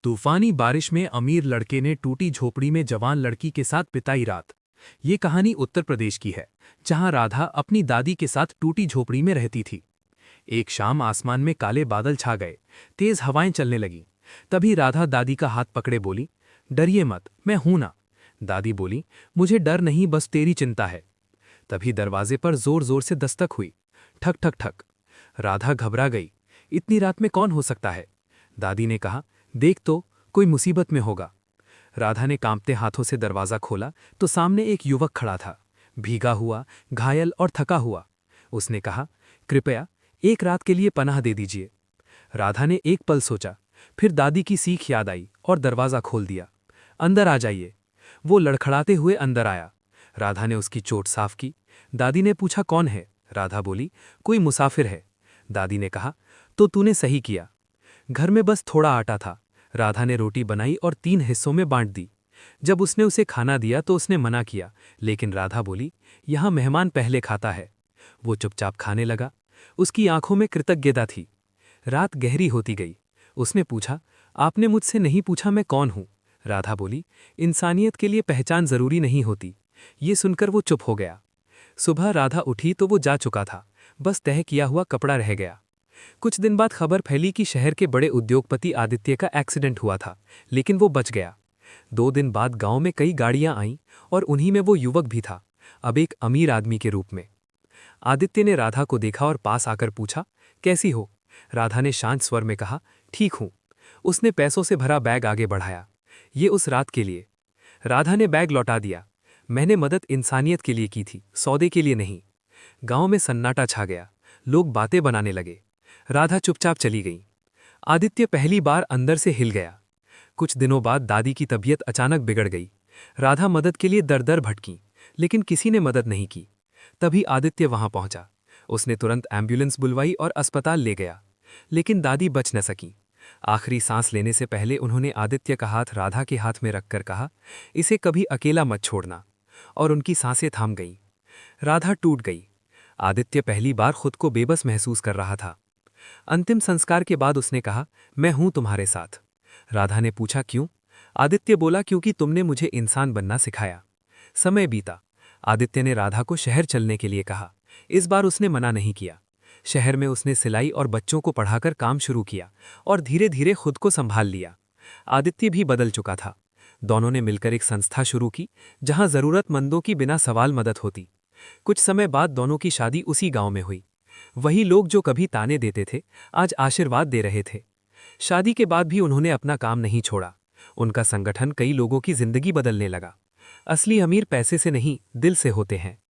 तूफानी बारिश में अमीर लड़के ने टूटी झोपड़ी में जवान लड़की के साथ बिताई रात। ये कहानी उत्तर प्रदेश की है, जहां राधा अपनी दादी के साथ टूटी झोपड़ी में रहती थी। एक शाम आसमान में काले बादल छा गए, तेज हवाएं चलने लगीं। तभी राधा दादी का हाथ पकड़े बोली, डरिए मत, मैं हूं ना। दादी बोली, मुझे डर नहीं, बस तेरी चिंता है। तभी दरवाजे पर जोर जोर से दस्तक हुई। ठक ठक ठक। राधा घबरा गई। इतनी रात में कौन हो सकता है? दादी ने कहा, देख तो, कोई मुसीबत में होगा। राधा ने कांपते हाथों से दरवाजा खोला तो सामने एक युवक खड़ा था, भीगा हुआ, घायल और थका हुआ। उसने कहा, कृपया एक रात के लिए पनाह दे दीजिए। राधा ने एक पल सोचा, फिर दादी की सीख याद आई और दरवाजा खोल दिया। अंदर आ जाइए। वो लड़खड़ाते हुए अंदर आया। राधा ने उसकी चोट साफ की। दादी ने पूछा, कौन है? राधा बोली, कोई मुसाफिर है। दादी ने कहा, तो तूने सही किया। घर में बस थोड़ा आटा था। राधा ने रोटी बनाई और 3 हिस्सों में बांट दी। जब उसने उसे खाना दिया तो उसने मना किया, लेकिन राधा बोली, यहाँ मेहमान पहले खाता है। वो चुपचाप खाने लगा। उसकी आंखों में कृतज्ञता थी। रात गहरी होती गई। उसने पूछा, आपने मुझसे नहीं पूछा मैं कौन हूँ? राधा बोली, इंसानियत के लिए पहचान जरूरी नहीं होती। ये सुनकर वो चुप हो गया। सुबह राधा उठी तो वो जा चुका था, बस तह किया हुआ कपड़ा रह गया। कुछ दिन बाद खबर फैली कि शहर के बड़े उद्योगपति आदित्य का एक्सीडेंट हुआ था, लेकिन वो बच गया। 2 दिन बाद गांव में कई गाड़ियां आईं और उन्हीं में वो युवक भी था, अब एक अमीर आदमी के रूप में। आदित्य ने राधा को देखा और पास आकर पूछा, कैसी हो? राधा ने शांत स्वर में कहा, ठीक हूं। उसने पैसों से भरा बैग आगे बढ़ाया। ये उस रात के लिए। राधा ने बैग लौटा दिया। मैंने मदद इंसानियत के लिए की थी, सौदे के लिए नहीं। गांव में सन्नाटा छा गया। लोग बातें बनाने लगे। राधा चुपचाप चली गई। आदित्य पहली बार अंदर से हिल गया। कुछ दिनों बाद दादी की तबीयत अचानक बिगड़ गई। राधा मदद के लिए दर दर भटकी, लेकिन किसी ने मदद नहीं की। तभी आदित्य वहां पहुंचा। उसने तुरंत एम्बुलेंस बुलवाई और अस्पताल ले गया, लेकिन दादी बच न सकी। आखिरी सांस लेने से पहले उन्होंने आदित्य का हाथ राधा के हाथ में रखकर कहा, इसे कभी अकेला मत छोड़ना। और उनकी सांसें थम गईं। राधा टूट गई। आदित्य पहली बार खुद को बेबस महसूस कर रहा था। अंतिम संस्कार के बाद उसने कहा, मैं हूं तुम्हारे साथ। राधा ने पूछा, क्यों? आदित्य बोला, क्योंकि तुमने मुझे इंसान बनना सिखाया। समय बीता। आदित्य ने राधा को शहर चलने के लिए कहा। इस बार उसने मना नहीं किया। शहर में उसने सिलाई और बच्चों को पढ़ाकर काम शुरू किया और धीरे धीरे खुद को संभाल लिया। आदित्य भी बदल चुका था। दोनों ने मिलकर एक संस्था शुरू की, जहां जरूरतमंदों की बिना सवाल मदद होती। कुछ समय बाद दोनों की शादी उसी गांव में हुई। वही लोग जो कभी ताने देते थे, आज आशीर्वाद दे रहे थे। शादी के बाद भी उन्होंने अपना काम नहीं छोड़ा। उनका संगठन कई लोगों की जिंदगी बदलने लगा। असली अमीर पैसे से नहीं, दिल से होते हैं।